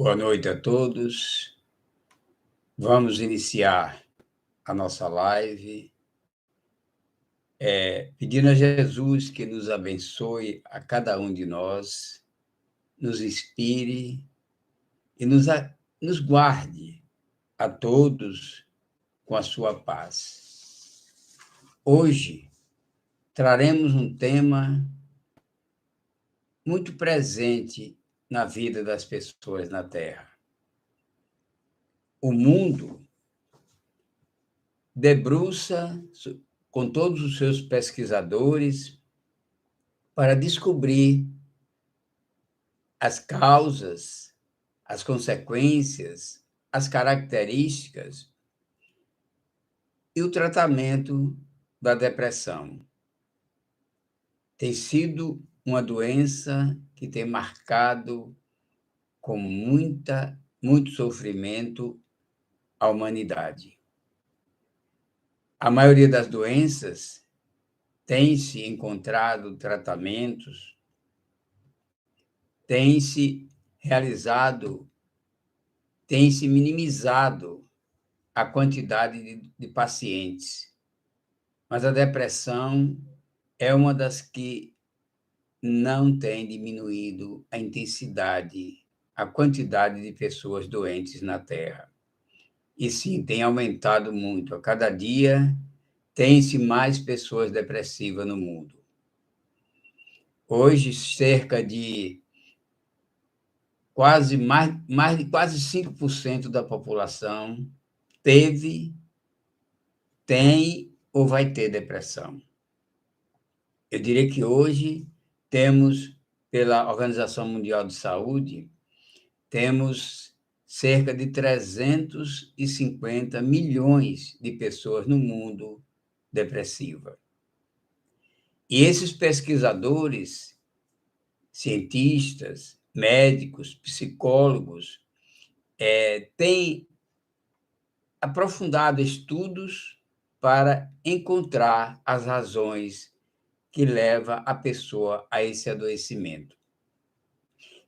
Boa noite a todos. Vamos iniciar a nossa live, pedindo a Jesus que nos abençoe a cada um de nós, nos inspire e nos guarde a todos com a sua paz. Hoje traremos um tema muito presente na vida das pessoas na Terra. O mundo debruça com todos os seus pesquisadores para descobrir as causas, as consequências, as características e o tratamento da depressão. Tem sido uma doença que tem marcado com muito sofrimento a humanidade. A maioria das doenças tem-se encontrado tratamentos, tem-se realizado, tem-se minimizado a quantidade de pacientes. Mas a depressão é uma das que não tem diminuído a intensidade, a quantidade de pessoas doentes na Terra. E sim, tem aumentado muito. A cada dia tem-se mais pessoas depressivas no mundo. Hoje, cerca de mais de quase 5% da população tem ou vai ter depressão. Eu diria que hoje temos, pela Organização Mundial de Saúde, temos cerca de 350 milhões de pessoas no mundo depressiva. E esses pesquisadores, cientistas, médicos, psicólogos, têm aprofundado estudos para encontrar as razões que levam a pessoa a esse adoecimento.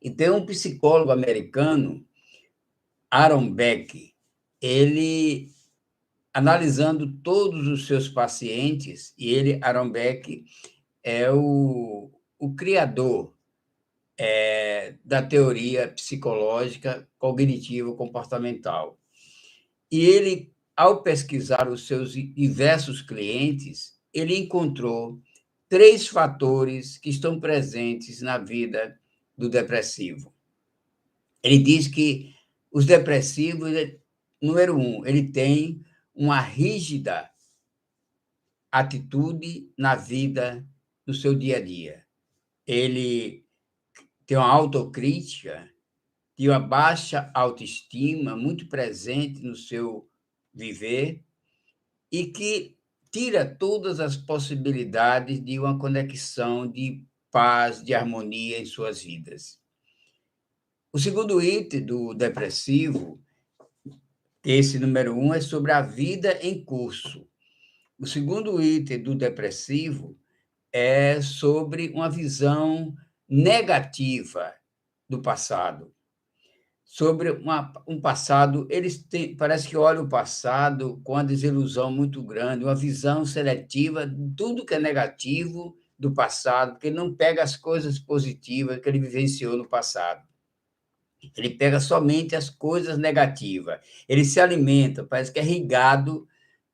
E tem um psicólogo americano, Aaron Beck, ele, analisando todos os seus pacientes, e Aaron Beck, é o criador da teoria psicológica cognitivo-comportamental. E ele, ao pesquisar os seus diversos clientes, ele encontrou 3 fatores que estão presentes na vida do depressivo. Ele diz que os depressivos, número 1, ele tem uma rígida atitude na vida, no seu dia a dia. Ele tem uma autocrítica, tem uma baixa autoestima muito presente no seu viver e que tira todas as possibilidades de uma conexão de paz, de harmonia em suas vidas. O segundo item do depressivo, esse número 1, é sobre a vida em curso. O segundo item do depressivo é sobre uma visão negativa do passado. Sobre um passado, parece que olham o passado com uma desilusão muito grande, uma visão seletiva de tudo que é negativo do passado, porque ele não pega as coisas positivas que ele vivenciou no passado. Ele pega somente as coisas negativas. Ele se alimenta, parece que é irrigado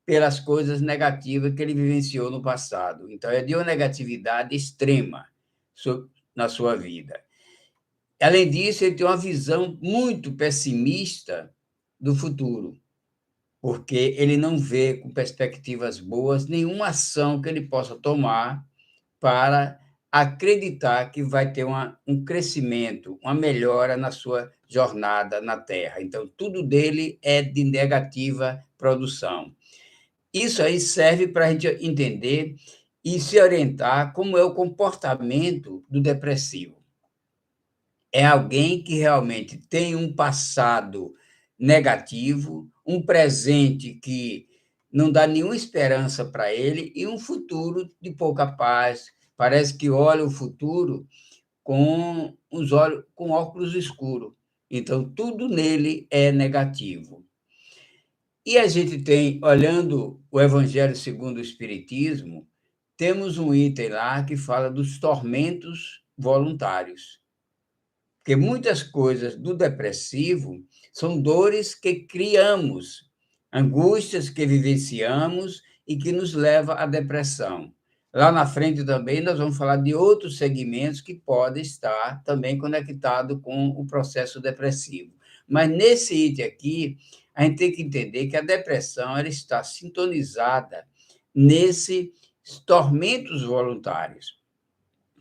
pelas coisas negativas que ele vivenciou no passado. Então, é de uma negatividade extrema na sua vida. Além disso, ele tem uma visão muito pessimista do futuro, porque ele não vê com perspectivas boas nenhuma ação que ele possa tomar para acreditar que vai ter um crescimento, uma melhora na sua jornada na Terra. Então, tudo dele é de negativa produção. Isso aí serve para a gente entender e se orientar como é o comportamento do depressivo. É alguém que realmente tem um passado negativo, um presente que não dá nenhuma esperança para ele e um futuro de pouca paz. Parece que olha o futuro com óculos escuros. Então, tudo nele é negativo. E a gente tem, olhando o Evangelho segundo o Espiritismo, temos um item lá que fala dos tormentos voluntários. Porque muitas coisas do depressivo são dores que criamos, angústias que vivenciamos e que nos leva à depressão. Lá na frente também nós vamos falar de outros segmentos que podem estar também conectados com o processo depressivo. Mas nesse item aqui, a gente tem que entender que a depressão ela está sintonizada nesses tormentos voluntários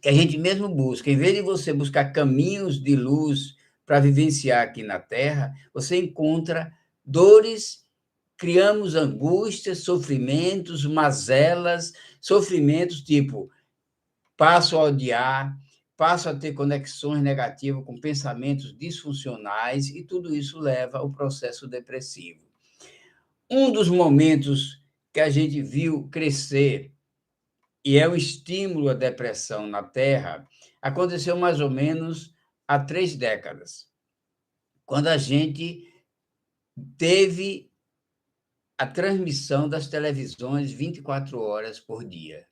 que a gente mesmo busca. Em vez de você buscar caminhos de luz para vivenciar aqui na Terra, você encontra dores, criamos angústias, sofrimentos, mazelas, sofrimentos tipo passo a odiar, passo a ter conexões negativas com pensamentos disfuncionais, e tudo isso leva ao processo depressivo. Um dos momentos que a gente viu crescer e é um estímulo à depressão na Terra, aconteceu mais ou menos há 3 décadas, quando a gente teve a transmissão das televisões 24 horas por dia.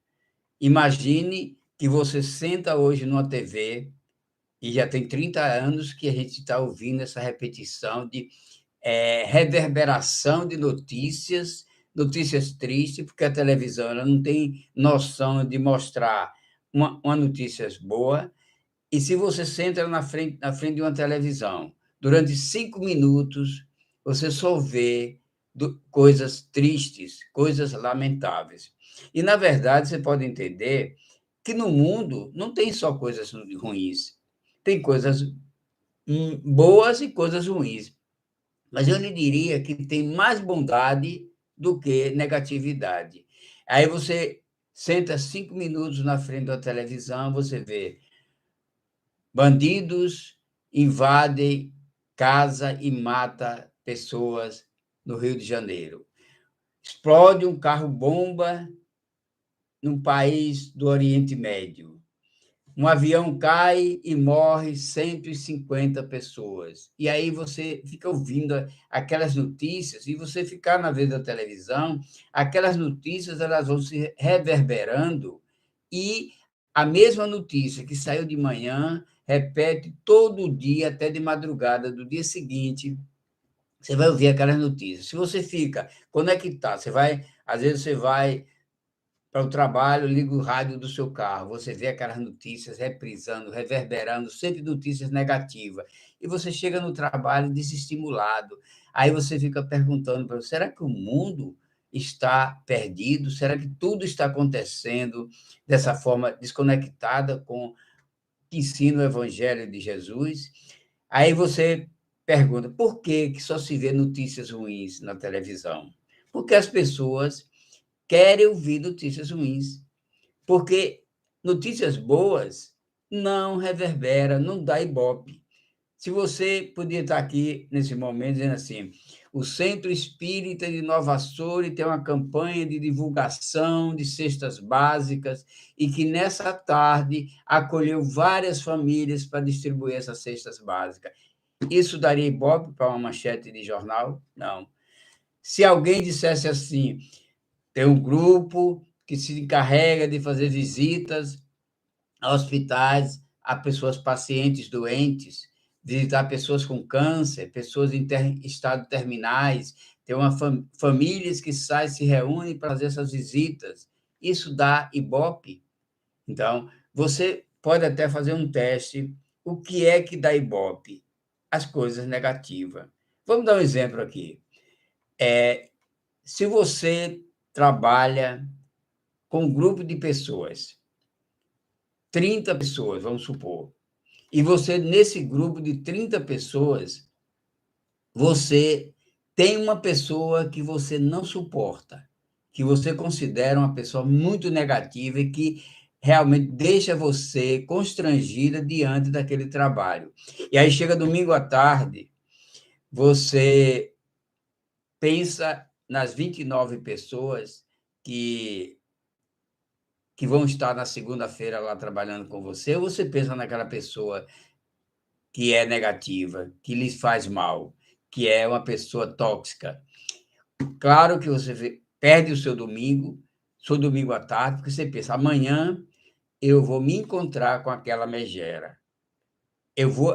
Imagine que você senta hoje numa TV, e já tem 30 anos que a gente está ouvindo essa repetição de reverberação de notícias, notícias tristes, porque a televisão ela não tem noção de mostrar uma notícia boa. E se você senta na frente de uma televisão, durante 5 minutos, você só vê coisas tristes, coisas lamentáveis. E, na verdade, você pode entender que no mundo não tem só coisas ruins, tem coisas boas e coisas ruins. Mas eu lhe diria que tem mais bondade do que negatividade. Aí você senta 5 minutos na frente da televisão, você vê bandidos invadem casa e mata pessoas no Rio de Janeiro. Explode um carro-bomba num país do Oriente Médio. Um avião cai e morre 150 pessoas. E aí você fica ouvindo aquelas notícias, e você ficar na vez da televisão, aquelas notícias elas vão se reverberando, e a mesma notícia que saiu de manhã repete todo dia, até de madrugada do dia seguinte, você vai ouvir aquelas notícias. Se você fica conectado, às vezes você vai para o trabalho, liga o rádio do seu carro, você vê aquelas notícias reprisando, reverberando, sempre notícias negativas. E você chega no trabalho desestimulado. Aí você fica perguntando para você, será que o mundo está perdido? Será que tudo está acontecendo dessa forma desconectada com o que ensina o Evangelho de Jesus? Aí você pergunta, por que só se vê notícias ruins na televisão? Porque as pessoas querem ouvir notícias ruins, porque notícias boas não reverbera, não dá ibope. Se você podia estar aqui nesse momento dizendo assim, o Centro Espírita de Nova Soure tem uma campanha de divulgação de cestas básicas e que nessa tarde acolheu várias famílias para distribuir essas cestas básicas. Isso daria ibope para uma manchete de jornal? Não. Se alguém dissesse assim, tem um grupo que se encarrega de fazer visitas a hospitais, a pessoas pacientes doentes, visitar pessoas com câncer, pessoas em estado terminais, tem famílias que saem, se reúnem para fazer essas visitas. Isso dá ibope. Então, você pode até fazer um teste. O que é que dá ibope? As coisas negativas. Vamos dar um exemplo aqui. Se você trabalha com um grupo de pessoas, 30 pessoas, vamos supor, e você, nesse grupo de 30 pessoas, você tem uma pessoa que você não suporta, que você considera uma pessoa muito negativa e que realmente deixa você constrangida diante daquele trabalho. E aí chega domingo à tarde, você pensa nas 29 pessoas que vão estar na segunda-feira lá trabalhando com você, ou você pensa naquela pessoa que é negativa, que lhes faz mal, que é uma pessoa tóxica. Claro que você perde o seu domingo à tarde, porque você pensa, amanhã eu vou me encontrar com aquela megera.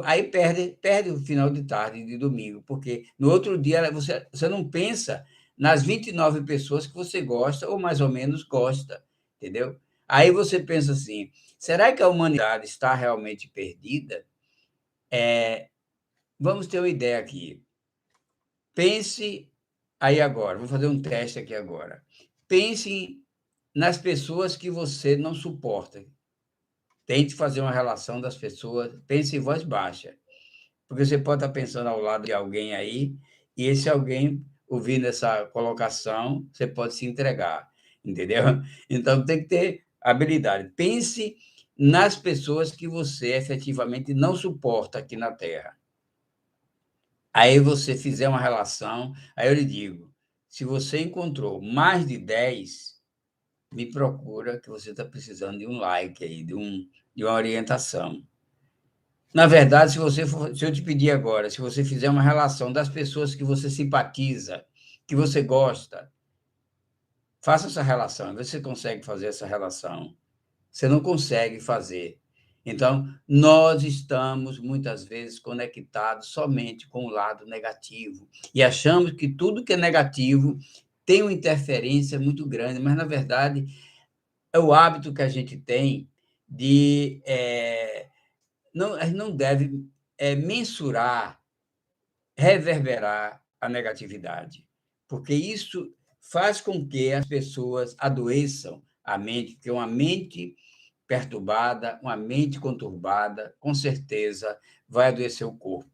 Aí perde o final de tarde de domingo, porque no outro dia você não pensa nas 29 pessoas que você gosta, ou mais ou menos gosta, entendeu? Aí você pensa assim: será que a humanidade está realmente perdida? Vamos ter uma ideia aqui. Pense aí agora, vou fazer um teste aqui agora. Pense nas pessoas que você não suporta. Tente fazer uma relação das pessoas, pense em voz baixa. Porque você pode estar pensando ao lado de alguém aí, e esse alguém, ouvindo essa colocação, você pode se entregar, entendeu? Então, tem que ter habilidade. Pense nas pessoas que você efetivamente não suporta aqui na Terra. Aí você fizer uma relação, aí eu lhe digo, se você encontrou mais de 10, me procura, que você está precisando de um like aí, de uma orientação. Na verdade, se eu te pedir agora, se você fizer uma relação das pessoas que você simpatiza, que você gosta, faça essa relação, você consegue fazer essa relação. Você não consegue fazer. Então, nós estamos muitas vezes conectados somente com o lado negativo e achamos que tudo que é negativo tem uma interferência muito grande, mas na verdade é o hábito que a gente tem de não, a gente não deve mensurar, reverberar a negatividade, porque isso faz com que as pessoas adoeçam a mente, porque uma mente perturbada, uma mente conturbada, com certeza vai adoecer o corpo.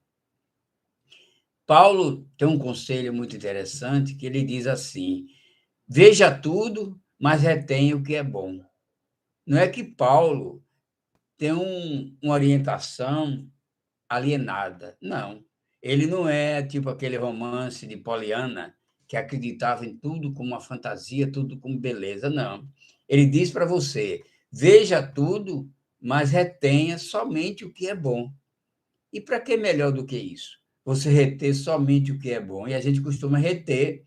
Paulo tem um conselho muito interessante que ele diz assim: veja tudo, mas retenha o que é bom. Não é que Paulo tem uma orientação alienada. Não. Ele não é tipo aquele romance de Poliana, que acreditava em tudo como uma fantasia, tudo como beleza. Não. Ele diz para você: veja tudo, mas retenha somente o que é bom. E para que melhor do que isso? Você reter somente o que é bom. E a gente costuma reter,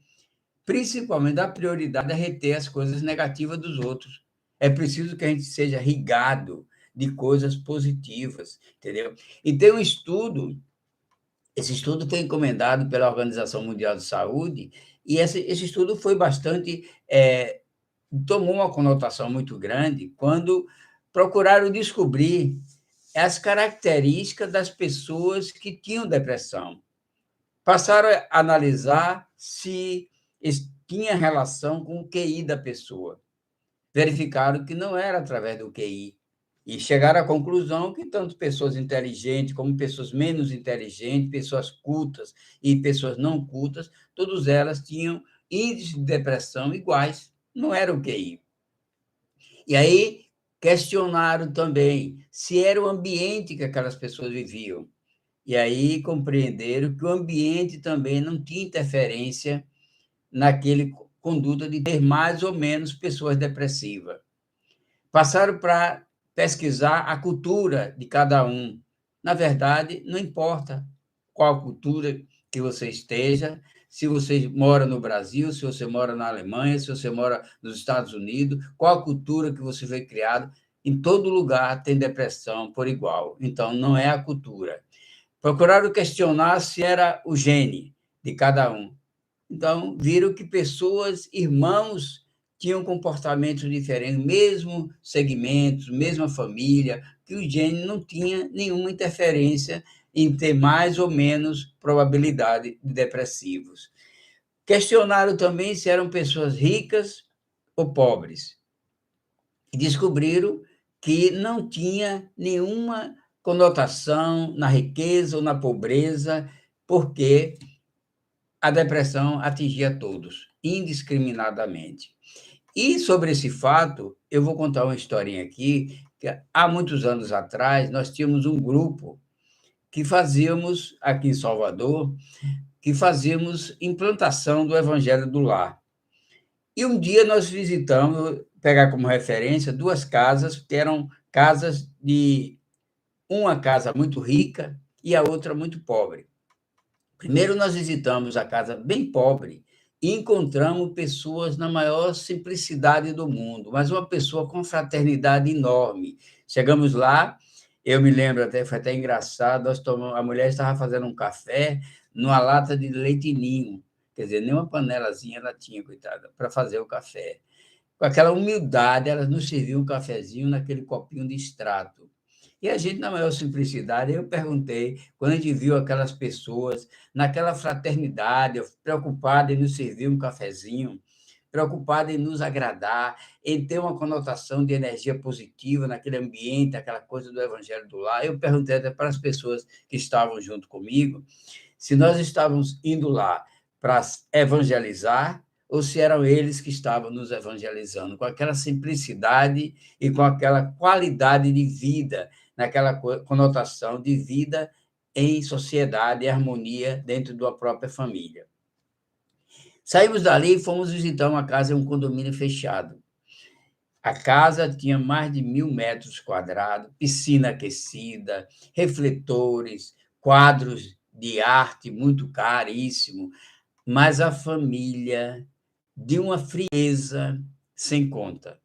principalmente a prioridade é reter as coisas negativas dos outros. É preciso que a gente seja irrigado de coisas positivas, entendeu? E tem um estudo, esse estudo foi encomendado pela Organização Mundial de Saúde, e esse estudo foi bastante, tomou uma conotação muito grande quando procuraram descobrir as características das pessoas que tinham depressão. Passaram a analisar se tinha relação com o QI da pessoa. Verificaram que não era através do QI. E chegaram à conclusão que tanto pessoas inteligentes como pessoas menos inteligentes, pessoas cultas e pessoas não cultas, todas elas tinham índices de depressão iguais. Não era o QI. E aí questionaram também se era o ambiente que aquelas pessoas viviam. E aí compreenderam que o ambiente também não tinha interferência naquele conduta de ter mais ou menos pessoas depressivas. Passaram para pesquisar a cultura de cada um. Na verdade, não importa qual cultura que você esteja, se você mora no Brasil, se você mora na Alemanha, se você mora nos Estados Unidos, qual cultura que você foi criado, em todo lugar tem depressão por igual. Então, não é a cultura. Procuraram questionar se era o gene de cada um. Então, viram que pessoas, irmãos, tinham comportamentos diferentes, mesmo segmentos, mesma família, que o gene não tinha nenhuma interferência em ter mais ou menos probabilidade de depressivos. Questionaram também se eram pessoas ricas ou pobres. E descobriram que não tinha nenhuma conotação na riqueza ou na pobreza, porque a depressão atingia todos, indiscriminadamente. E sobre esse fato, eu vou contar uma historinha aqui, que há muitos anos atrás, nós tínhamos um grupo que fazíamos, aqui em Salvador, que fazíamos implantação do Evangelho do Lar. E um dia nós visitamos, pegar como referência, duas casas, que eram casas de uma casa muito rica e a outra muito pobre. Primeiro, nós visitamos a casa bem pobre e encontramos pessoas na maior simplicidade do mundo, mas uma pessoa com fraternidade enorme. Chegamos lá, eu me lembro até, foi até engraçado, a mulher estava fazendo um café numa lata de leite ninho, quer dizer, nem uma panelazinha ela tinha, coitada, para fazer o café. Com aquela humildade, ela nos serviu um cafezinho naquele copinho de extrato. E a gente, na maior simplicidade, eu perguntei, quando a gente viu aquelas pessoas, naquela fraternidade, preocupada em nos servir um cafezinho, preocupada em nos agradar, em ter uma conotação de energia positiva naquele ambiente, aquela coisa do Evangelho do Lar. Eu perguntei até para as pessoas que estavam junto comigo se nós estávamos indo lá para evangelizar ou se eram eles que estavam nos evangelizando, com aquela simplicidade e com aquela qualidade de vida, naquela conotação de vida em sociedade e harmonia dentro da própria família. Saímos dali e fomos visitar uma casa em um condomínio fechado. A casa tinha mais de 1.000 metros quadrados, piscina aquecida, refletores, quadros de arte muito caríssimo, mas a família de uma frieza sem conta,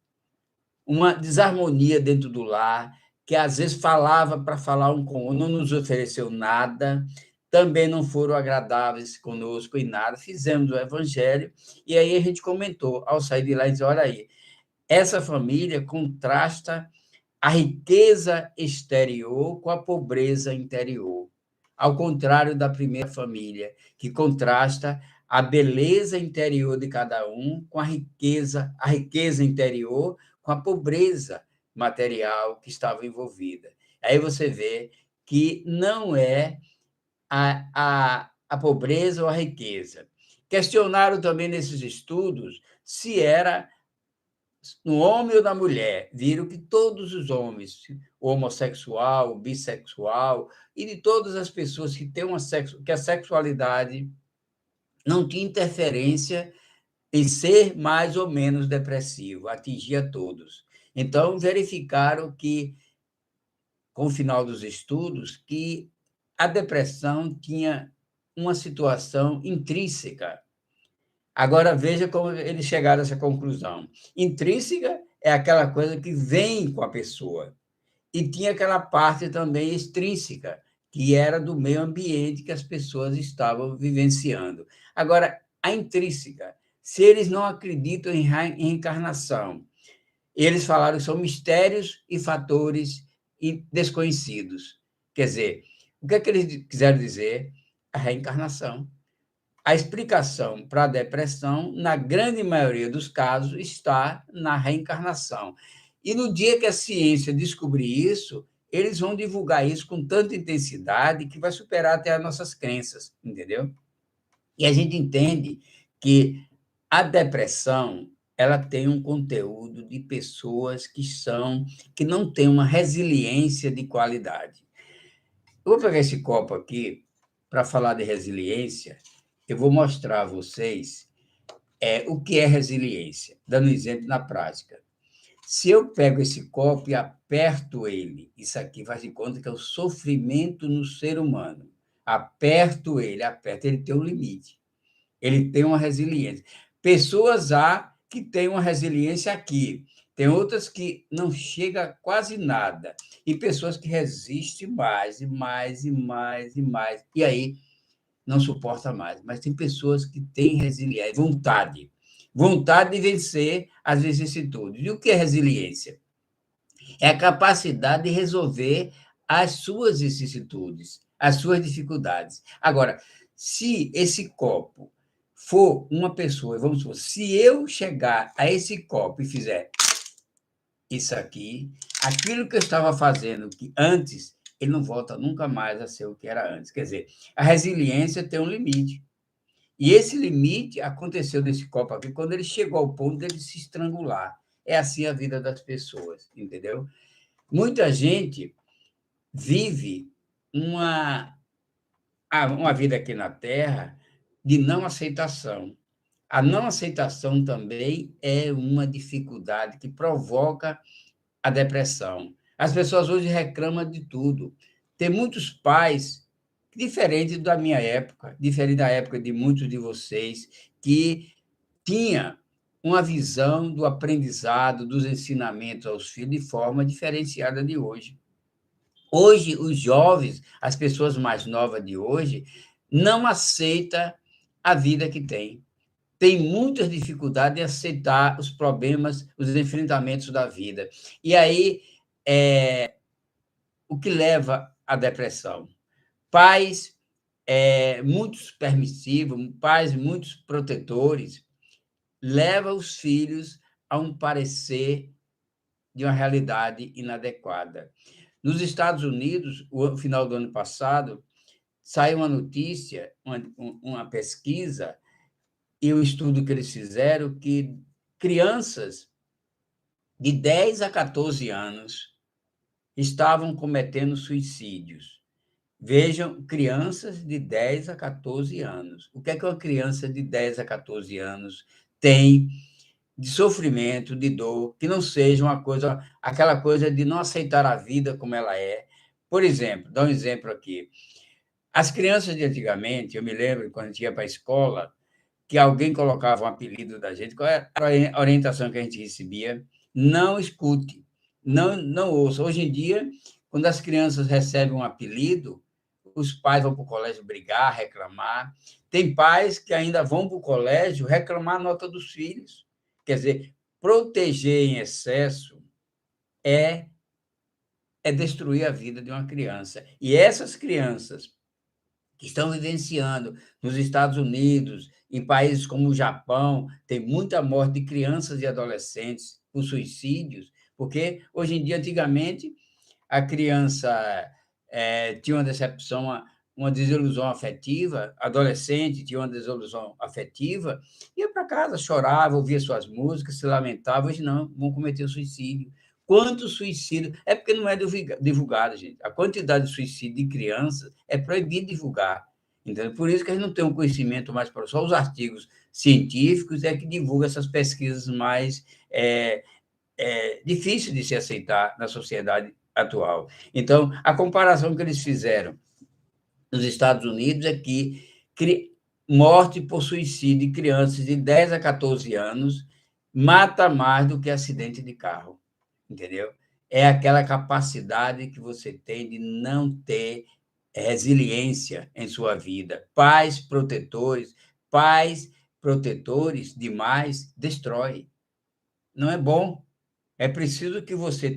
uma desarmonia dentro do lar, que às vezes falava para falar um com o outro, não nos ofereceu nada, também não foram agradáveis conosco e nada, fizemos o evangelho, e aí a gente comentou, ao sair de lá, e disse, olha aí, essa família contrasta a riqueza exterior com a pobreza interior, ao contrário da primeira família, que contrasta a beleza interior de cada um com a riqueza interior com a pobreza material que estava envolvida. Aí você vê que não é a pobreza ou a riqueza. Questionaram também nesses estudos se era no homem ou na mulher, viram que todos os homens, o homossexual, o bissexual, e de todas as pessoas que têm que a sexualidade não tinha interferência em ser mais ou menos depressivo, atingia todos. Então, verificaram que, com o final dos estudos, que a depressão tinha uma situação intrínseca. Agora, veja como eles chegaram a essa conclusão. Intrínseca é aquela coisa que vem com a pessoa. E tinha aquela parte também extrínseca, que era do meio ambiente que as pessoas estavam vivenciando. Agora, a intrínseca, se eles não acreditam em reencarnação, eles falaram que são mistérios e fatores desconhecidos. Quer dizer, o que é que eles quiseram dizer? A reencarnação. A explicação para a depressão, na grande maioria dos casos, está na reencarnação. E no dia que a ciência descobrir isso, eles vão divulgar isso com tanta intensidade que vai superar até as nossas crenças, entendeu? E a gente entende que a depressão ela tem um conteúdo de pessoas que não têm uma resiliência de qualidade. Eu vou pegar esse copo aqui para falar de resiliência. Eu vou mostrar a vocês o que é resiliência, dando exemplo na prática. Se eu pego esse copo e aperto ele, isso aqui faz de conta que é o sofrimento no ser humano. Aperto ele tem um limite. Ele tem uma resiliência. Pessoas há que têm uma resiliência aqui, tem outras que não chega a quase nada, e pessoas que resistem mais, e mais, e mais, e mais. E aí não suporta mais. Mas tem pessoas que têm resiliência, vontade de vencer as vicissitudes. E o que é resiliência? É a capacidade de resolver as suas vicissitudes, as suas dificuldades. Agora, se esse copo for uma pessoa, vamos supor, se eu chegar a esse copo e fizer isso aqui, aquilo que eu estava fazendo que antes, ele não volta nunca mais a ser o que era antes. Quer dizer, a resiliência tem um limite. E esse limite aconteceu nesse copo aqui, quando ele chegou ao ponto dele se estrangular. É assim a vida das pessoas, entendeu? Muita gente vive uma vida aqui na Terra de não aceitação. A não aceitação também é uma dificuldade que provoca a depressão. As pessoas hoje reclamam de tudo. Tem muitos pais diferente da minha época, diferente da época de muitos de vocês, que tinha uma visão do aprendizado, dos ensinamentos aos filhos de forma diferenciada de hoje. Hoje, os jovens, as pessoas mais novas de hoje, não aceitam a vida que tem. Tem muitas dificuldades em aceitar os problemas, os enfrentamentos da vida. E aí, o que leva à depressão? Pais muito permissivos, pais muito protetores, levam os filhos a um parecer de uma realidade inadequada. Nos Estados Unidos, no final do ano passado, saiu uma notícia, uma pesquisa, e o estudo que eles fizeram, que crianças de 10 a 14 anos estavam cometendo suicídios. Vejam, crianças de 10 a 14 anos. O que é que uma criança de 10 a 14 anos tem de sofrimento, de dor, que não seja uma coisa, aquela coisa de não aceitar a vida como ela é? Por exemplo, dá um exemplo aqui. As crianças de antigamente, eu me lembro, quando a gente ia para a escola, que alguém colocava um apelido da gente, qual era a orientação que a gente recebia? Não escute, não ouça. Hoje em dia, quando as crianças recebem um apelido, os pais vão para o colégio brigar, reclamar. Tem pais que ainda vão para o colégio reclamar a nota dos filhos. Quer dizer, proteger em excesso é, é destruir a vida de uma criança. E essas crianças que estão vivenciando nos Estados Unidos, em países como o Japão, tem muita morte de crianças e adolescentes por suicídios, porque hoje em dia, antigamente, a criança tinha uma decepção, uma desilusão afetiva, adolescente tinha uma desilusão afetiva, ia para casa, chorava, ouvia suas músicas, se lamentava, hoje não, vão cometer o suicídio. Quantos suicídios? É porque não é divulgado, gente. A quantidade de suicídio de crianças é proibido divulgar. Então, por isso que a gente não tem um conhecimento mais próximo. Só os artigos científicos é que divulgam essas pesquisas mais difíceis de se aceitar na sociedade atual. Então, a comparação que eles fizeram nos Estados Unidos é que morte por suicídio de crianças de 10 a 14 anos mata mais do que acidente de carro, entendeu? É aquela capacidade que você tem de não ter resiliência em sua vida. Pais protetores demais destrói. Não é bom. É preciso que você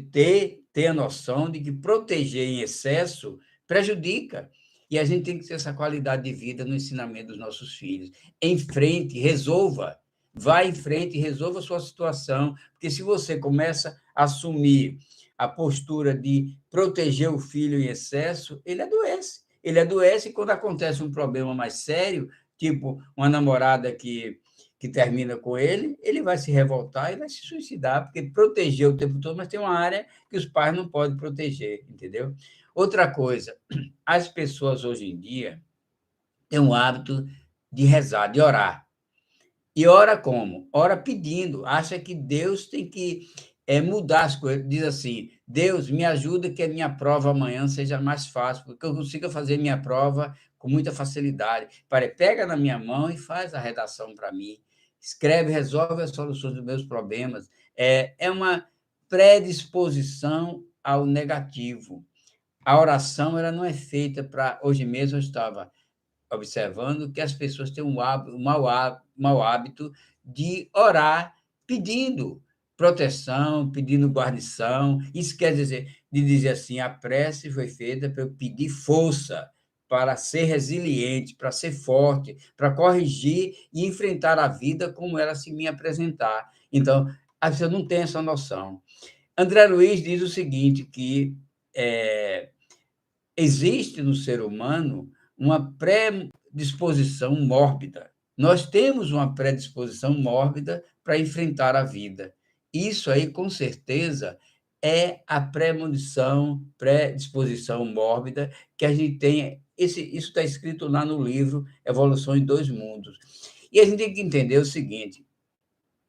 tenha noção de que proteger em excesso prejudica. E a gente tem que ter essa qualidade de vida no ensinamento dos nossos filhos. Em frente, resolva. Vá em frente e resolva a sua situação. Porque se você começa a assumir a postura de proteger o filho em excesso, ele adoece. Ele adoece e quando acontece um problema mais sério, tipo uma namorada que termina com ele, ele vai se revoltar e vai se suicidar, porque protegeu o tempo todo, mas tem uma área que os pais não podem proteger, entendeu? Outra coisa, as pessoas hoje em dia têm o hábito de rezar, de orar. E ora como? Ora pedindo, acha que Deus tem que mudar as coisas. Diz assim: Deus, me ajuda que a minha prova amanhã seja mais fácil, porque eu consiga fazer minha prova com muita facilidade. Pega na minha mão e faz a redação para mim. Escreve, resolve as soluções dos meus problemas. É uma predisposição ao negativo. A oração ela não é feita para. Hoje mesmo eu estava observando que as pessoas têm um mau hábito de orar pedindo proteção, pedindo guarnição. Isso quer dizer, de dizer assim, a prece foi feita para eu pedir força, para ser resiliente, para ser forte, para corrigir e enfrentar a vida como ela se me apresentar. Então, a pessoa não tem essa noção. André Luiz diz o seguinte, que existe no ser humano uma predisposição mórbida. Nós temos uma predisposição mórbida para enfrentar a vida. Isso aí, com certeza, é a predisposição mórbida que a gente tem. Isso está escrito lá no livro Evolução em Dois Mundos. E a gente tem que entender o seguinte,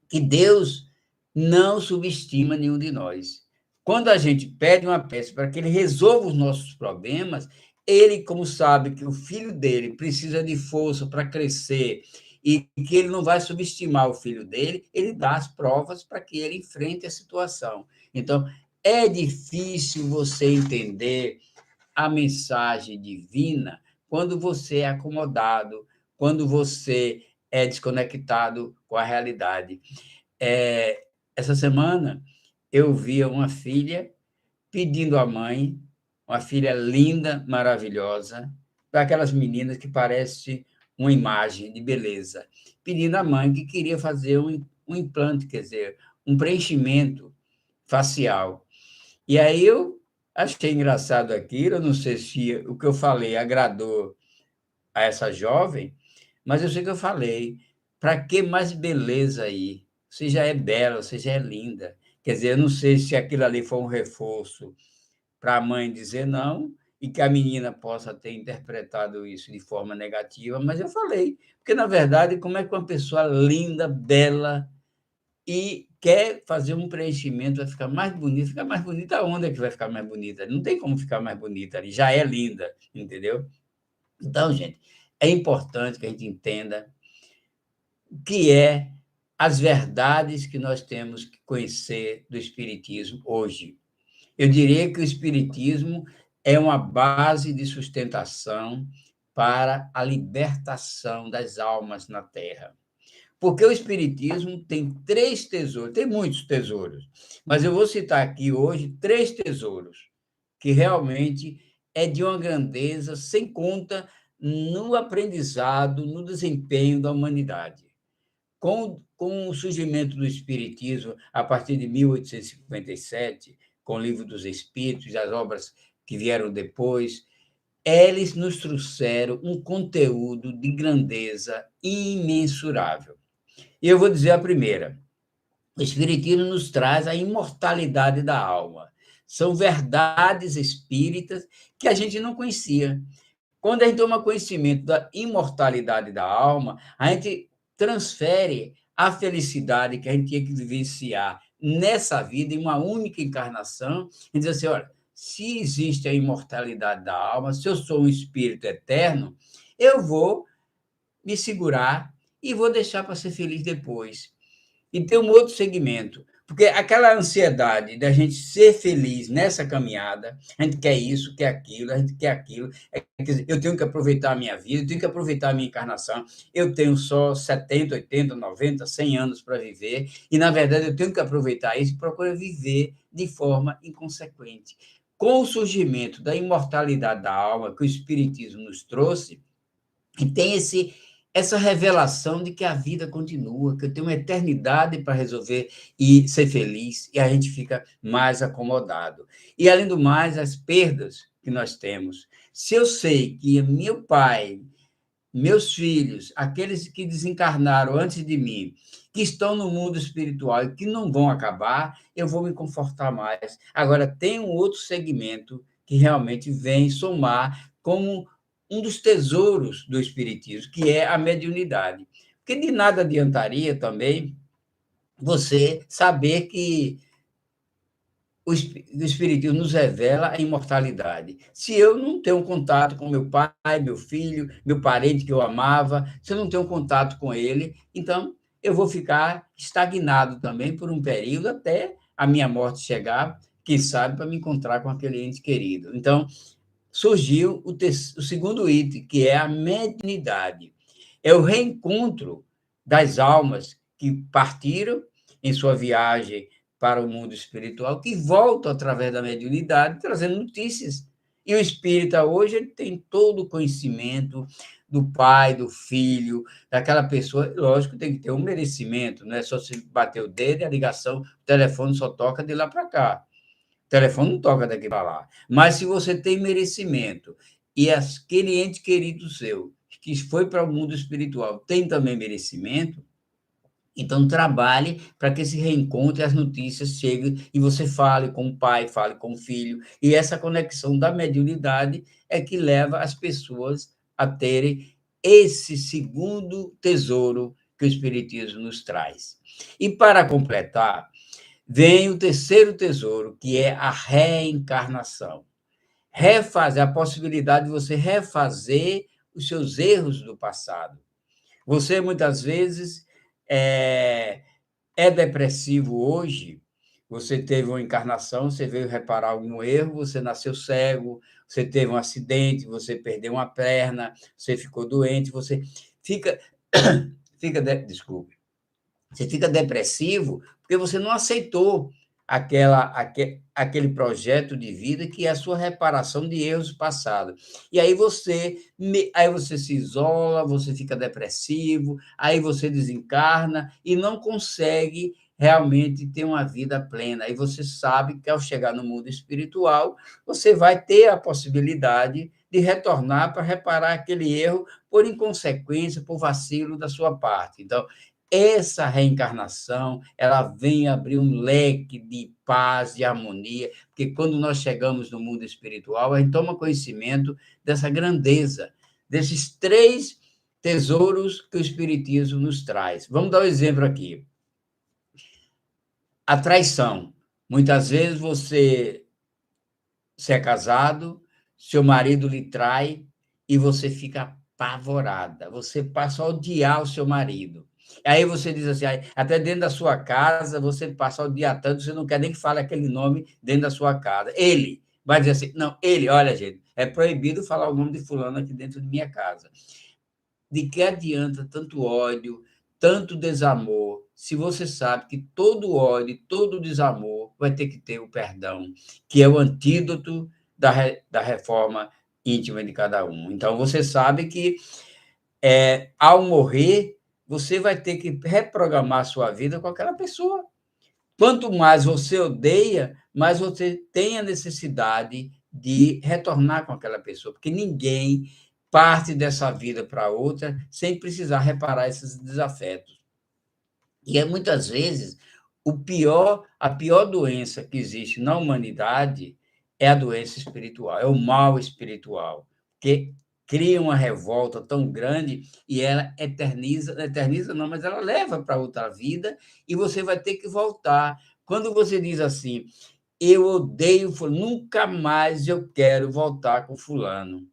que Deus não subestima nenhum de nós. Quando a gente pede uma peça para que ele resolva os nossos problemas, ele, como sabe que o filho dele precisa de força para crescer e que ele não vai subestimar o filho dele, ele dá as provas para que ele enfrente a situação. Então, é difícil você entender a mensagem divina quando você é acomodado, quando você é desconectado com a realidade. Essa semana, eu via uma filha pedindo à mãe, uma filha linda, maravilhosa, para aquelas meninas que parecem uma imagem de beleza, pedindo à mãe que queria fazer um implante, quer dizer, um preenchimento facial. E aí eu achei engraçado aquilo, eu não sei se o que eu falei agradou a essa jovem, mas eu sei que eu falei, para que mais beleza aí? Você já é bela, você já é linda. Quer dizer, eu não sei se aquilo ali foi um reforço para a mãe dizer não e que a menina possa ter interpretado isso de forma negativa, mas eu falei, porque na verdade, como é que uma pessoa linda, bela e quer fazer um preenchimento, vai ficar mais bonita aonde é que vai ficar mais bonita? Não tem como ficar mais bonita ali, já é linda, entendeu? Então, gente, é importante que a gente entenda o que é as verdades que nós temos que conhecer do Espiritismo hoje. Eu diria que o Espiritismo é uma base de sustentação para a libertação das almas na Terra. Porque o Espiritismo tem três tesouros, tem muitos tesouros, mas eu vou citar aqui hoje três tesouros, que realmente é de uma grandeza sem conta no aprendizado, no desempenho da humanidade. Com o surgimento do Espiritismo, a partir de 1857, com o Livro dos Espíritos e as obras que vieram depois, eles nos trouxeram um conteúdo de grandeza imensurável. E eu vou dizer a primeira. O Espiritismo nos traz a imortalidade da alma. São verdades espíritas que a gente não conhecia. Quando a gente toma conhecimento da imortalidade da alma, a gente transfere a felicidade que a gente tinha que vivenciar nessa vida, em uma única encarnação, e diz assim: olha, se existe a imortalidade da alma, se eu sou um espírito eterno, eu vou me segurar e vou deixar para ser feliz depois. E tem um outro segmento, porque aquela ansiedade da gente ser feliz nessa caminhada, a gente quer isso, quer aquilo, a gente quer aquilo. Quer dizer, eu tenho que aproveitar a minha vida, eu tenho que aproveitar a minha encarnação. Eu tenho só 70, 80, 90, 100 anos para viver, e, na verdade, eu tenho que aproveitar isso e procurar viver de forma inconsequente. Com o surgimento da imortalidade da alma que o Espiritismo nos trouxe, e tem essa revelação de que a vida continua, que eu tenho uma eternidade para resolver e ser feliz, e a gente fica mais acomodado. E, além do mais, as perdas que nós temos. Se eu sei que meu pai, meus filhos, aqueles que desencarnaram antes de mim, que estão no mundo espiritual e que não vão acabar, eu vou me confortar mais. Agora, tem um outro segmento que realmente vem somar como um dos tesouros do espiritismo, que é a mediunidade. Porque de nada adiantaria também você saber que o Espiritismo nos revela a imortalidade. Se eu não tenho contato com meu pai, meu filho, meu parente que eu amava, se eu não tenho contato com ele, então eu vou ficar estagnado também por um período até a minha morte chegar, quem sabe, para me encontrar com aquele ente querido. Então, surgiu o segundo item, que é a mediunidade. É o reencontro das almas que partiram em sua viagem para o mundo espiritual, que voltam através da mediunidade, trazendo notícias. E o espírita hoje ele tem todo o conhecimento do pai, do filho, daquela pessoa. Lógico, tem que ter um merecimento, não é só se bater o dedo e a ligação, o telefone só toca de lá para cá. O telefone não toca daqui para lá. Mas se você tem merecimento e aquele ente querido seu, que foi para o mundo espiritual, tem também merecimento, então trabalhe para que esse reencontro e as notícias cheguem e você fale com o pai, fale com o filho. E essa conexão da mediunidade é que leva as pessoas a terem esse segundo tesouro que o Espiritismo nos traz. E para completar, vem o terceiro tesouro, que é a reencarnação. refazer, a possibilidade de você refazer os seus erros do passado. Você, muitas vezes, é depressivo hoje, você teve uma encarnação, você veio reparar algum erro, você nasceu cego, você teve um acidente, você perdeu uma perna, você ficou doente, você fica, desculpe, você fica depressivo porque você não aceitou aquele projeto de vida que é a sua reparação de erros passados. E aí você se isola, você fica depressivo, aí você desencarna e não consegue realmente ter uma vida plena. Aí você sabe que ao chegar no mundo espiritual, você vai ter a possibilidade de retornar para reparar aquele erro por inconsequência, por vacilo da sua parte. Então, essa reencarnação, ela vem abrir um leque de paz, de harmonia, porque quando nós chegamos no mundo espiritual, a gente toma conhecimento dessa grandeza, desses 3 tesouros que o Espiritismo nos traz. Vamos dar um exemplo aqui. A traição. Muitas vezes você é casado, seu marido lhe trai e você fica apavorada, você passa a odiar o seu marido. Aí você diz assim, até dentro da sua casa, você passa o dia tanto, você não quer nem que fale aquele nome dentro da sua casa. Ele vai dizer assim, não, ele, olha, gente, é proibido falar o nome de fulano aqui dentro de minha casa. De que adianta tanto ódio, tanto desamor, se você sabe que todo ódio, todo desamor vai ter que ter o perdão, que é o antídoto da reforma íntima de cada um. Então, você sabe que, ao morrer, você vai ter que reprogramar a sua vida com aquela pessoa. Quanto mais você odeia, mais você tem a necessidade de retornar com aquela pessoa, porque ninguém parte dessa vida para outra sem precisar reparar esses desafetos. E muitas vezes a pior doença que existe na humanidade é a doença espiritual, é o mal espiritual, que cria uma revolta tão grande e ela eterniza não, mas ela leva para outra vida e você vai ter que voltar. Quando você diz assim, eu odeio fulano, nunca mais eu quero voltar com fulano,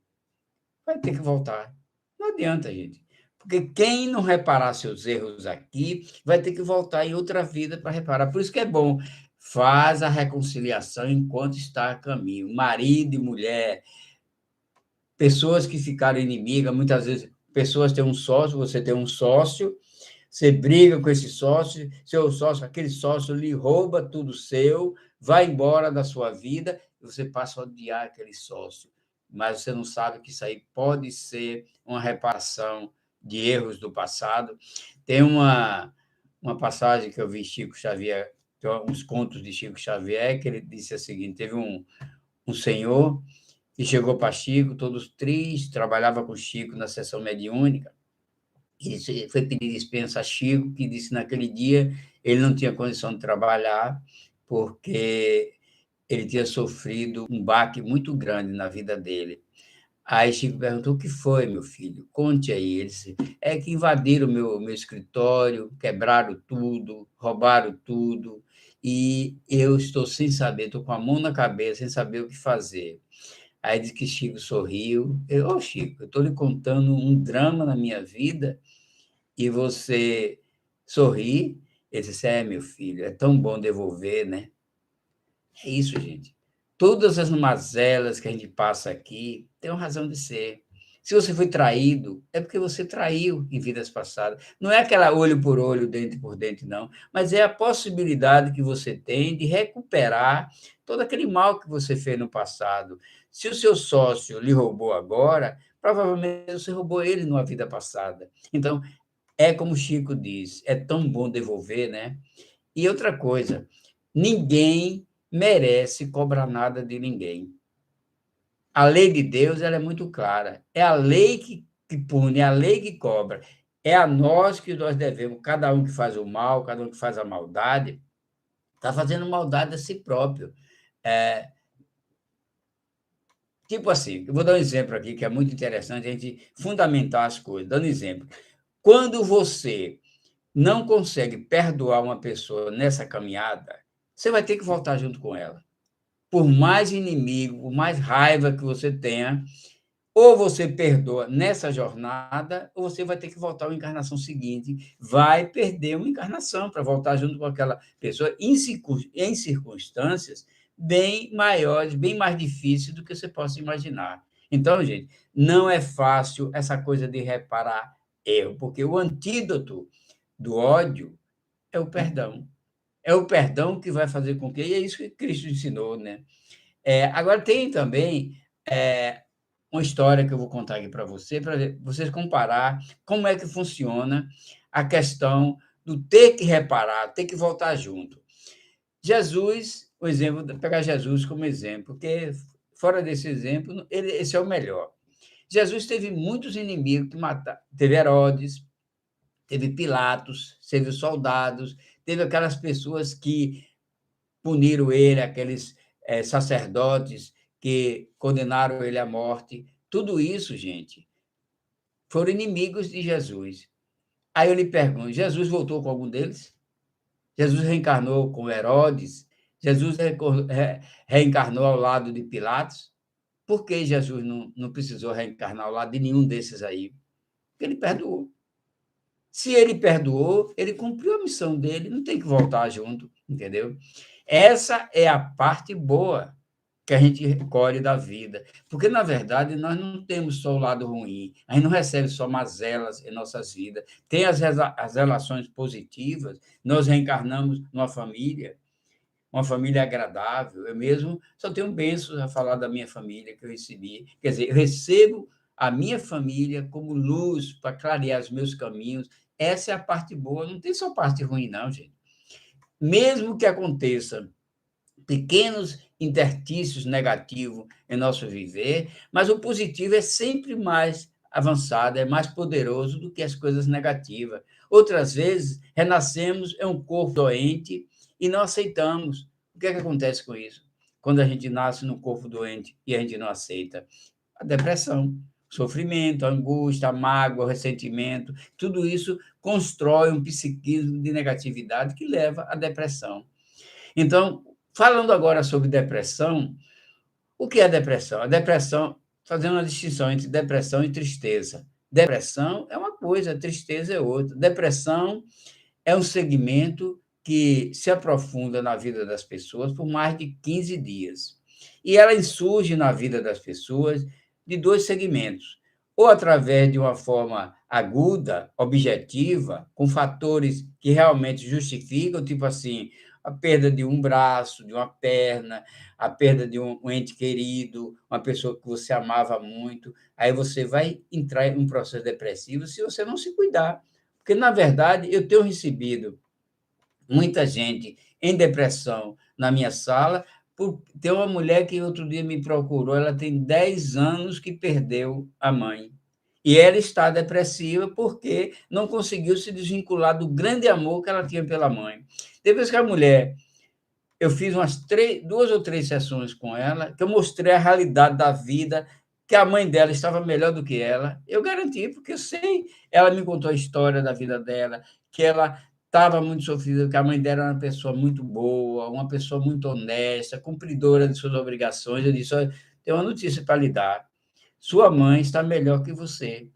vai ter que voltar. Não adianta, gente. Porque quem não reparar seus erros aqui, vai ter que voltar em outra vida para reparar. Por isso que é bom, faz a reconciliação enquanto está a caminho. Marido e mulher, pessoas que ficaram inimigas, muitas vezes, pessoas têm um sócio, você tem um sócio, você briga com esse sócio, seu sócio, aquele sócio lhe rouba tudo seu, vai embora da sua vida, e você passa a odiar aquele sócio. Mas você não sabe que isso aí pode ser uma reparação de erros do passado. Tem uma passagem que eu vi Chico Xavier, uns contos de Chico Xavier, que ele disse o seguinte: teve um senhor que chegou para Chico, todos tristes, trabalhava com Chico na sessão mediúnica, e foi pedir dispensa a Chico, que disse naquele dia ele não tinha condição de trabalhar, porque ele tinha sofrido um baque muito grande na vida dele. Aí Chico perguntou: o que foi, meu filho? Conte aí. Ele disse: é que invadiram meu escritório, quebraram tudo, roubaram tudo, e eu estou sem saber, estou com a mão na cabeça, sem saber o que fazer. Aí disse que Chico sorriu. Chico, eu estou lhe contando um drama na minha vida e você sorri. Ele disse: meu filho, é tão bom devolver, né? É isso, gente. Todas as mazelas que a gente passa aqui têm uma razão de ser. Se você foi traído, é porque você traiu em vidas passadas. Não é aquela olho por olho, dente por dente, não. Mas é a possibilidade que você tem de recuperar todo aquele mal que você fez no passado. Se o seu sócio lhe roubou agora, provavelmente você roubou ele numa vida passada. Então, é como o Chico diz, é tão bom devolver, né? E outra coisa, ninguém merece cobrar nada de ninguém. A lei de Deus ela é muito clara. É a lei que pune, é a lei que cobra. É a nós que nós devemos. Cada um que faz o mal, cada um que faz a maldade, está fazendo maldade a si próprio. É, tipo assim, eu vou dar um exemplo aqui que é muito interessante a gente fundamentar as coisas. Dando exemplo. Quando você não consegue perdoar uma pessoa nessa caminhada, você vai ter que voltar junto com ela. por mais inimigo, por mais raiva que você tenha, ou você perdoa nessa jornada, ou você vai ter que voltar à encarnação seguinte, vai perder uma encarnação para voltar junto com aquela pessoa em circunstâncias bem maiores, bem mais difíceis do que você possa imaginar. Então, gente, não é fácil essa coisa de reparar erro, porque o antídoto do ódio é o perdão. É o perdão que vai fazer com que, e é isso que Cristo ensinou, né? Agora, tem também uma história que eu vou contar aqui para vocês comparar como é que funciona a questão do ter que reparar, ter que voltar junto. Jesus, o exemplo, pegar Jesus como exemplo, porque fora desse exemplo, esse é o melhor. Jesus teve muitos inimigos que mataram. Teve Herodes, teve Pilatos, teve os soldados, teve aquelas pessoas que puniram ele, aqueles sacerdotes que condenaram ele à morte. Tudo isso, gente, foram inimigos de Jesus. Aí eu lhe pergunto: Jesus voltou com algum deles? Jesus reencarnou com Herodes? Jesus reencarnou ao lado de Pilatos? Por que Jesus não precisou reencarnar ao lado de nenhum desses aí? Porque ele perdoou. Se ele perdoou, ele cumpriu a missão dele, não tem que voltar junto, entendeu? Essa é a parte boa que a gente recolhe da vida. Porque, na verdade, nós não temos só o lado ruim, a gente não recebe só mazelas em nossas vidas. Tem as relações positivas, nós reencarnamos numa família, uma família agradável. Eu mesmo só tenho bênçãos a falar da minha família que eu recebi. Quer dizer, eu recebo a minha família como luz para clarear os meus caminhos. Essa é a parte boa, não tem só parte ruim, não, gente. Mesmo que aconteça pequenos interstícios negativos em nosso viver, mas o positivo é sempre mais avançado, é mais poderoso do que as coisas negativas. Outras vezes, renascemos em um corpo doente e não aceitamos. O que é que acontece com isso? Quando a gente nasce num corpo doente e a gente não aceita? A depressão, o sofrimento, a angústia, a mágoa, o ressentimento, tudo isso constrói um psiquismo de negatividade que leva à depressão. Então, falando agora sobre depressão, o que é depressão? A depressão, fazendo uma distinção entre depressão e tristeza. Depressão é uma coisa, tristeza é outra. Depressão é um segmento que se aprofunda na vida das pessoas por mais de 15 dias. E ela surge na vida das pessoas de dois segmentos: ou através de uma forma aguda, objetiva, com fatores que realmente justificam, tipo assim, a perda de um braço, de uma perna, a perda de um ente querido, uma pessoa que você amava muito, aí você vai entrar em um processo depressivo se você não se cuidar. Porque, na verdade, eu tenho recebido muita gente em depressão na minha sala. Tem uma mulher que outro dia me procurou, ela tem 10 anos que perdeu a mãe. E ela está depressiva porque não conseguiu se desvincular do grande amor que ela tinha pela mãe. Depois que a mulher, eu fiz duas ou três sessões com ela, que eu mostrei a realidade da vida, que a mãe dela estava melhor do que ela. Eu garanti, porque eu sei, ela me contou a história da vida dela, que ela estava muito sofrida, que a mãe dela era uma pessoa muito boa, uma pessoa muito honesta, cumpridora de suas obrigações. Eu disse: olha, tem uma notícia para lhe dar. Sua mãe está melhor que você.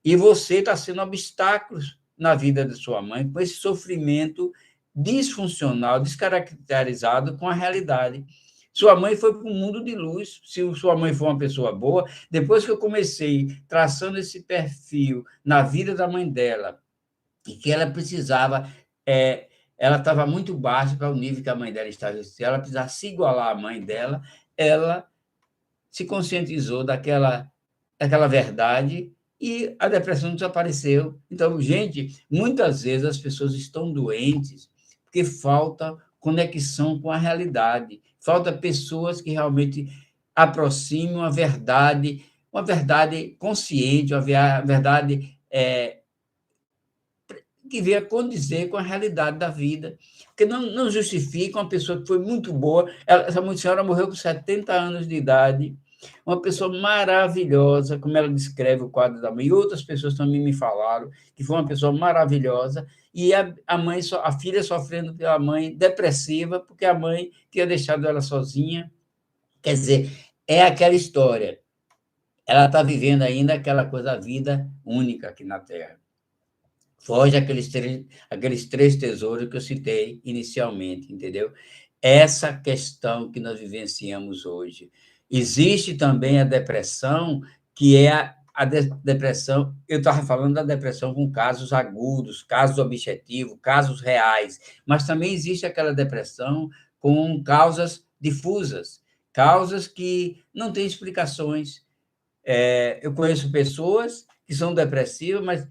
E você está sendo obstáculos na vida de sua mãe com esse sofrimento disfuncional, descaracterizado com a realidade. Sua mãe foi para um mundo de luz. Se sua mãe for uma pessoa boa, depois que eu comecei traçando esse perfil na vida da mãe dela, e que ela precisava, ela estava muito baixa para o nível que a mãe dela estava. Se ela precisasse se igualar à mãe dela, ela se conscientizou daquela verdade e a depressão desapareceu. Então, gente, muitas vezes as pessoas estão doentes porque falta conexão com a realidade, falta pessoas que realmente aproximem uma verdade consciente, uma verdade que venha condizer com a realidade da vida. Porque não justifica uma pessoa que foi muito boa. Essa senhora morreu com 70 anos de idade, uma pessoa maravilhosa, como ela descreve o quadro da mãe, e outras pessoas também me falaram que foi uma pessoa maravilhosa, e a filha sofrendo pela mãe, depressiva, porque a mãe tinha deixado ela sozinha. Quer dizer, é aquela história, ela está vivendo ainda aquela coisa, a vida única aqui na Terra. Foge aqueles três tesouros que eu citei inicialmente, entendeu? Essa questão que nós vivenciamos hoje. Existe também a depressão, que é depressão. Eu estava falando da depressão com casos agudos, casos objetivos, casos reais, mas também existe aquela depressão com causas difusas, causas que não têm explicações. Eu conheço pessoas que são depressivas, mas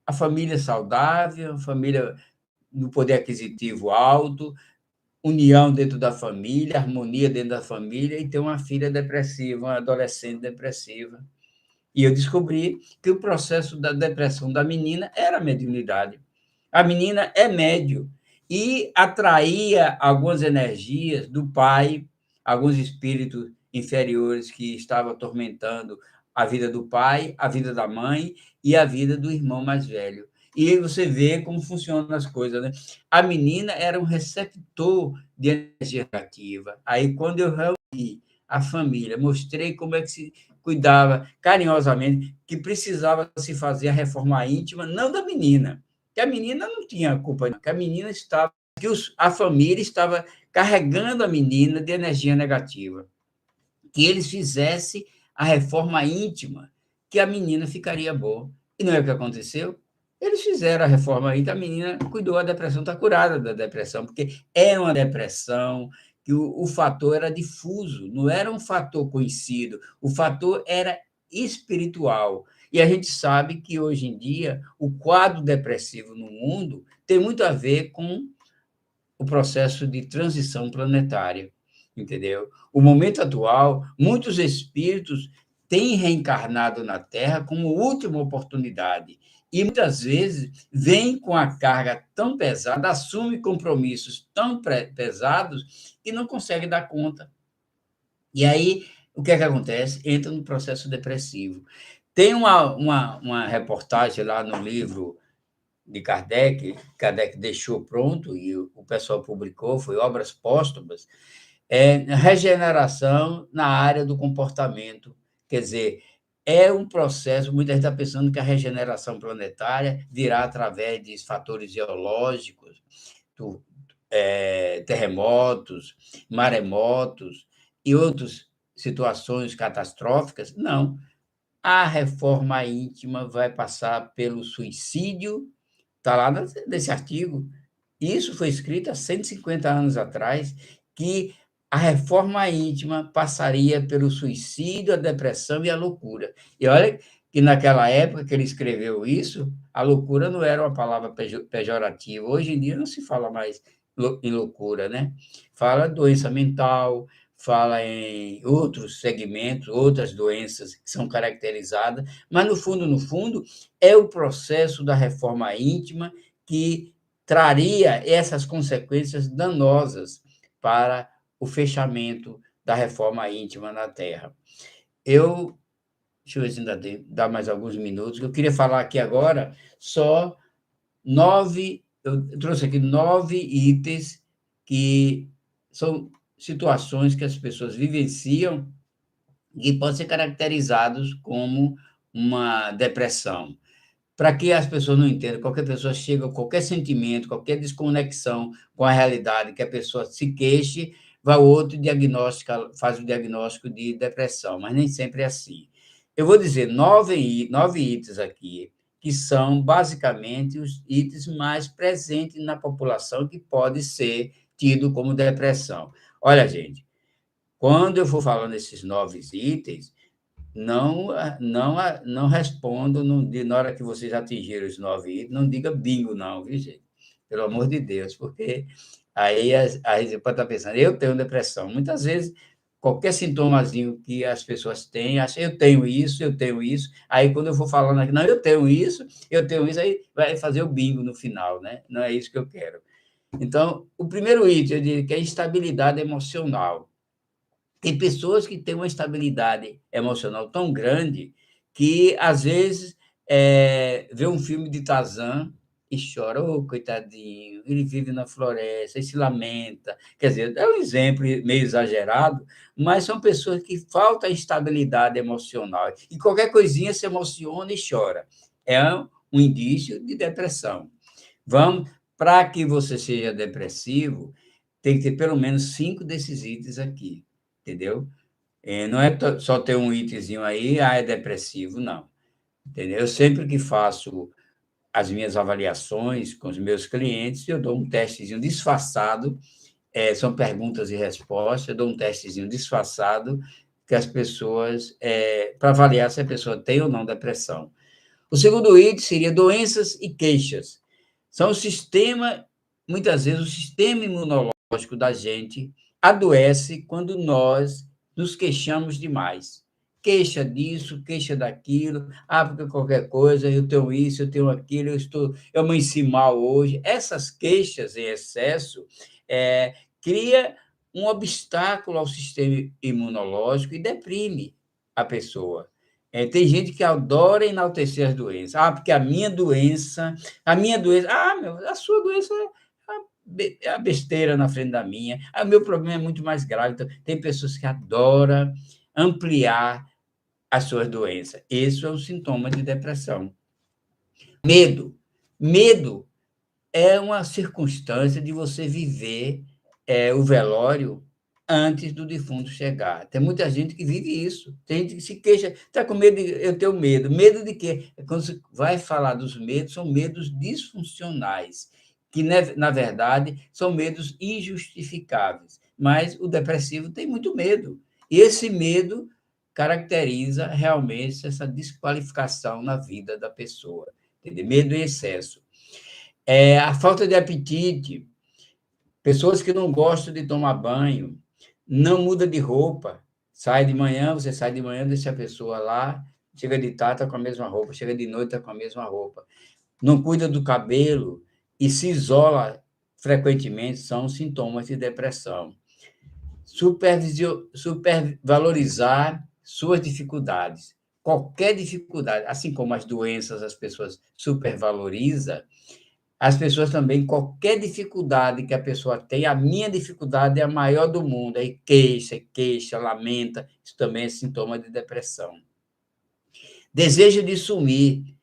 a família saudável, a família no poder aquisitivo alto, união dentro da família, harmonia dentro da família, e tem uma filha depressiva, uma adolescente depressiva. E eu descobri que o processo da depressão da menina era a mediunidade. A menina é médio e atraía algumas energias do pai, alguns espíritos inferiores que estavam atormentando a vida do pai, a vida da mãe e a vida do irmão mais velho. E aí você vê como funcionam as coisas, né? A menina era um receptor de energia negativa. Aí, quando eu reuni a família, mostrei como é que se cuidava carinhosamente, que precisava se fazer a reforma íntima, não da menina, que a menina não tinha culpa, que a menina estava, que a família estava carregando a menina de energia negativa, que eles fizessem a reforma íntima, que a menina ficaria boa. E não é o que aconteceu? Eles fizeram a reforma íntima, a menina cuidou, a depressão está curada da depressão, porque é uma depressão que o fator era difuso, não era um fator conhecido, o fator era espiritual. E a gente sabe que, hoje em dia, o quadro depressivo no mundo tem muito a ver com o processo de transição planetária, entendeu? O momento atual, muitos espíritos têm reencarnado na Terra como última oportunidade e muitas vezes vêm com a carga tão pesada, assumem compromissos tão pesados que não conseguem dar conta. E aí, o que é que acontece? Entra no processo depressivo. Tem uma reportagem lá no livro de Kardec, Kardec deixou pronto e o pessoal publicou, foi Obras Póstumas, regeneração na área do comportamento. Quer dizer, é um processo, muita gente está pensando que a regeneração planetária virá através de fatores geológicos, do, terremotos, maremotos e outras situações catastróficas. Não. A reforma íntima vai passar pelo suicídio. Está lá nesse artigo. Isso foi escrito há 150 anos atrás, que a reforma íntima passaria pelo suicídio, a depressão e a loucura. E olha que naquela época que ele escreveu isso, a loucura não era uma palavra pejorativa. Hoje em dia não se fala mais em loucura, né? Fala doença mental, fala em outros segmentos, outras doenças que são caracterizadas, mas no fundo, é o processo da reforma íntima que traria essas consequências danosas para o fechamento da reforma íntima na Terra. Eu, deixa eu ver se ainda dá mais alguns minutos, eu queria falar aqui agora só 9, eu trouxe aqui 9 itens que são situações que as pessoas vivenciam e podem ser caracterizados como uma depressão. Para que as pessoas não entendam, qualquer pessoa chega, qualquer sentimento, qualquer desconexão com a realidade, que a pessoa se queixe, vai o outro diagnostica, faz o diagnóstico de depressão, mas nem sempre é assim. Eu vou dizer 9 itens aqui, que são basicamente os itens mais presentes na população que pode ser tido como depressão. Olha, gente, quando eu for falando esses 9 itens, não respondo, na hora que vocês atingirem os 9 itens, não diga bingo, não, viu, gente? Pelo amor de Deus, porque aí você pode estar pensando, eu tenho depressão. Muitas vezes, qualquer sintomazinho que as pessoas têm, acha, eu tenho isso. Aí, quando eu for falando aqui, não, eu tenho isso, aí vai fazer o bingo no final, né? Não é isso que eu quero. Então, o primeiro item, eu diria que é instabilidade emocional. Tem pessoas que têm uma estabilidade emocional tão grande que, às vezes, vê um filme de Tarzan e chora, oh, coitadinho, ele vive na floresta e se lamenta. Quer dizer, é um exemplo meio exagerado, mas são pessoas que falta estabilidade emocional. E qualquer coisinha se emociona e chora. É um indício de depressão. Vamos, para que você seja depressivo, tem que ter pelo menos 5 desses itens aqui, entendeu? Não é só ter um itemzinho aí, é depressivo, não. Entendeu? Eu sempre que faço as minhas avaliações com os meus clientes, eu dou um testezinho disfarçado, são perguntas e respostas, eu dou um testezinho disfarçado que as pessoas, para avaliar se a pessoa tem ou não depressão. O segundo item seria doenças e queixas. São o sistema, muitas vezes, o sistema imunológico da gente adoece quando nós nos queixamos demais. Queixa disso, queixa daquilo, porque qualquer coisa, eu tenho isso, eu tenho aquilo, eu amanheci mal hoje. Essas queixas em excesso cria um obstáculo ao sistema imunológico e deprime a pessoa. Tem gente que adora enaltecer as doenças. Porque a minha doença, a sua doença é a besteira na frente da minha. O meu problema é muito mais grave. Então, tem pessoas que adoram ampliar as suas doenças. Esse é um sintoma de depressão. Medo. Medo é uma circunstância de você viver o velório antes do defunto chegar. Tem muita gente que vive isso. Tem gente que se queixa, está com medo, eu tenho medo. Medo de quê? Quando você vai falar dos medos, são medos disfuncionais, que, na verdade, são medos injustificáveis. Mas o depressivo tem muito medo. E esse medo caracteriza realmente essa desqualificação na vida da pessoa. Entendeu? Medo em excesso. A falta de apetite, pessoas que não gostam de tomar banho, não muda de roupa, você sai de manhã, deixa a pessoa lá, chega de tarde, está com a mesma roupa, chega de noite, está com a mesma roupa, não cuida do cabelo e se isola frequentemente, são sintomas de depressão. Supervalorizar suas dificuldades. Qualquer dificuldade, assim como as doenças as pessoas supervalorizam, as pessoas também, qualquer dificuldade que a pessoa tem, a minha dificuldade é a maior do mundo, aí queixa, lamenta, isso também é sintoma de depressão. Desejo de sumir,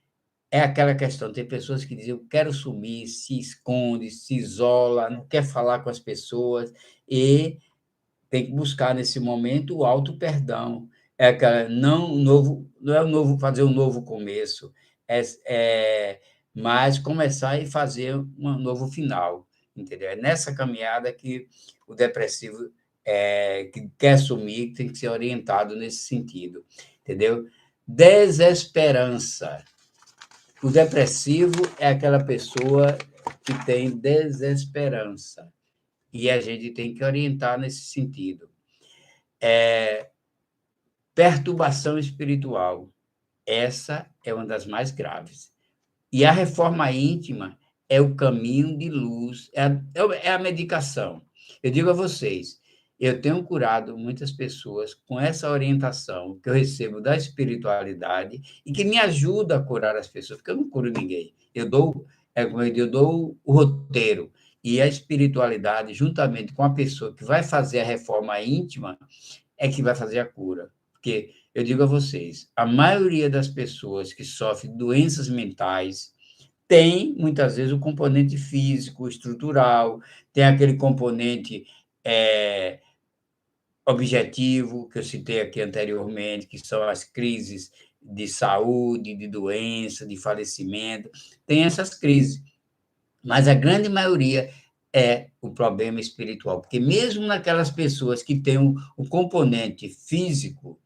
é aquela questão, tem pessoas que dizem, eu quero sumir, se esconde, se isola, não quer falar com as pessoas, e tem que buscar, nesse momento, o auto-perdão. É aquela, não é fazer um novo começo, mas começar e fazer um novo final, entendeu? É nessa caminhada que o depressivo que quer sumir tem que ser orientado nesse sentido, entendeu? Desesperança. O depressivo é aquela pessoa que tem desesperança, e a gente tem que orientar nesse sentido. Perturbação espiritual. Essa é uma das mais graves. E a reforma íntima é o caminho de luz, é a medicação. Eu digo a vocês, eu tenho curado muitas pessoas com essa orientação que eu recebo da espiritualidade e que me ajuda a curar as pessoas, porque eu não curo ninguém. Eu dou o roteiro. E a espiritualidade, juntamente com a pessoa que vai fazer a reforma íntima, é que vai fazer a cura. Porque eu digo a vocês, a maioria das pessoas que sofrem doenças mentais tem, muitas vezes, o componente físico, estrutural, tem aquele componente objetivo, que eu citei aqui anteriormente, que são as crises de saúde, de doença, de falecimento, tem essas crises. Mas a grande maioria é o problema espiritual, porque mesmo naquelas pessoas que têm o componente físico,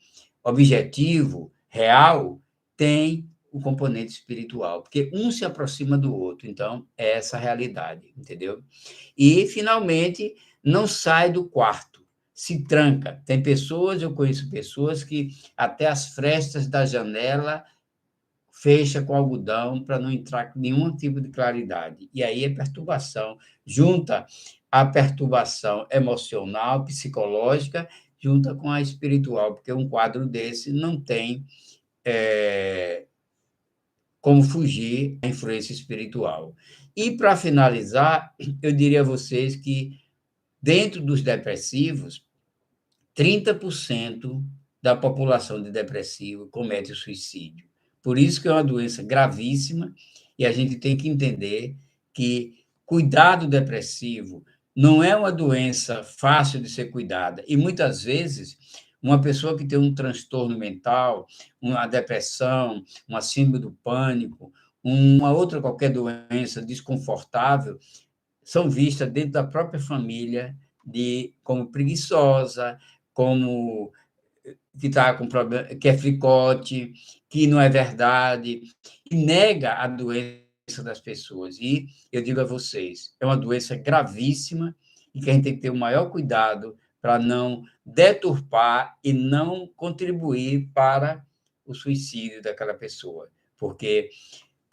objetivo, real, tem o componente espiritual, porque um se aproxima do outro. Então, é essa a realidade, entendeu? E, finalmente, não sai do quarto, se tranca. Eu conheço pessoas que até as frestas da janela fecha com algodão para não entrar nenhum tipo de claridade. E aí é perturbação, junta a perturbação emocional, psicológica, junta com a espiritual, porque um quadro desse não tem como fugir da influência espiritual. E, para finalizar, eu diria a vocês que, dentro dos depressivos, 30% da população de depressivo comete o suicídio. Por isso que é uma doença gravíssima e a gente tem que entender que cuidar do depressivo não é uma doença fácil de ser cuidada. E muitas vezes, uma pessoa que tem um transtorno mental, uma depressão, uma síndrome do pânico, uma outra qualquer doença desconfortável, são vistas dentro da própria família como preguiçosa, como que está com problema, que é fricote, que não é verdade, e nega a doença das pessoas. E eu digo a vocês, é uma doença gravíssima e que a gente tem que ter o maior cuidado para não deturpar e não contribuir para o suicídio daquela pessoa, porque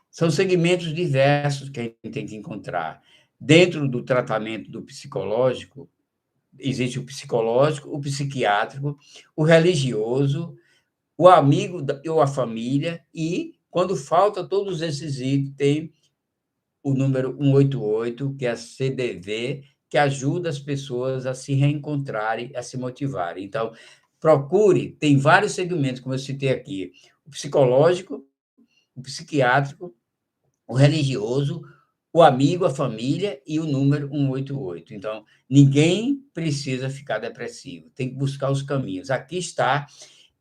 são segmentos diversos que a gente tem que encontrar. Dentro do tratamento do psicológico, existe o psicológico, o psiquiátrico, o religioso, o amigo ou a família, e, quando falta todos esses itens, tem o número 188, que é a CDV, que ajuda as pessoas a se reencontrarem, a se motivarem. Então, procure, tem vários segmentos, como eu citei aqui: o psicológico, o psiquiátrico, o religioso, o amigo, a família e o número 188. Então, ninguém precisa ficar depressivo, tem que buscar os caminhos. Aqui está,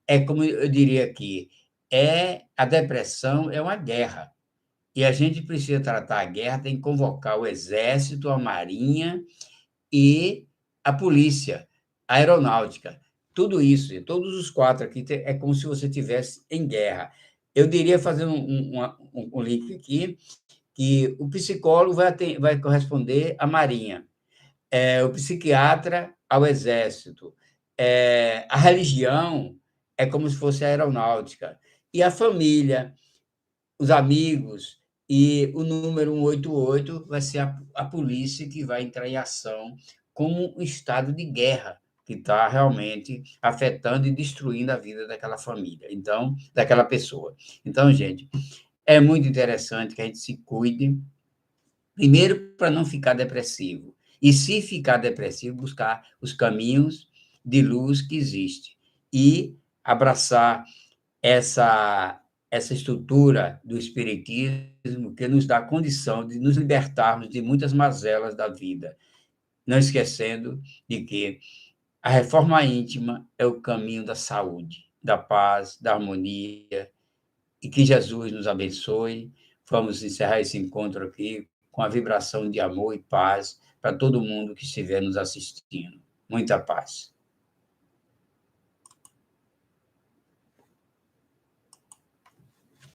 é como eu diria aqui, a depressão é uma guerra. E a gente precisa tratar a guerra, tem que convocar o exército, a marinha e a polícia, a aeronáutica. Tudo isso, e todos os quatro aqui, é como se você estivesse em guerra. Eu diria, fazendo um link aqui, que o psicólogo vai corresponder à Marinha, o psiquiatra ao Exército, a religião é como se fosse a aeronáutica, e a família, os amigos, e o número 188 vai ser a polícia que vai entrar em ação como um estado de guerra que está realmente afetando e destruindo a vida daquela família, então, daquela pessoa. Então, gente, é muito interessante que a gente se cuide. Primeiro, para não ficar depressivo. E, se ficar depressivo, buscar os caminhos de luz que existem. E abraçar essa estrutura do espiritismo que nos dá a condição de nos libertarmos de muitas mazelas da vida. Não esquecendo de que a reforma íntima é o caminho da saúde, da paz, da harmonia, e que Jesus nos abençoe. Vamos encerrar esse encontro aqui com a vibração de amor e paz para todo mundo que estiver nos assistindo. Muita paz.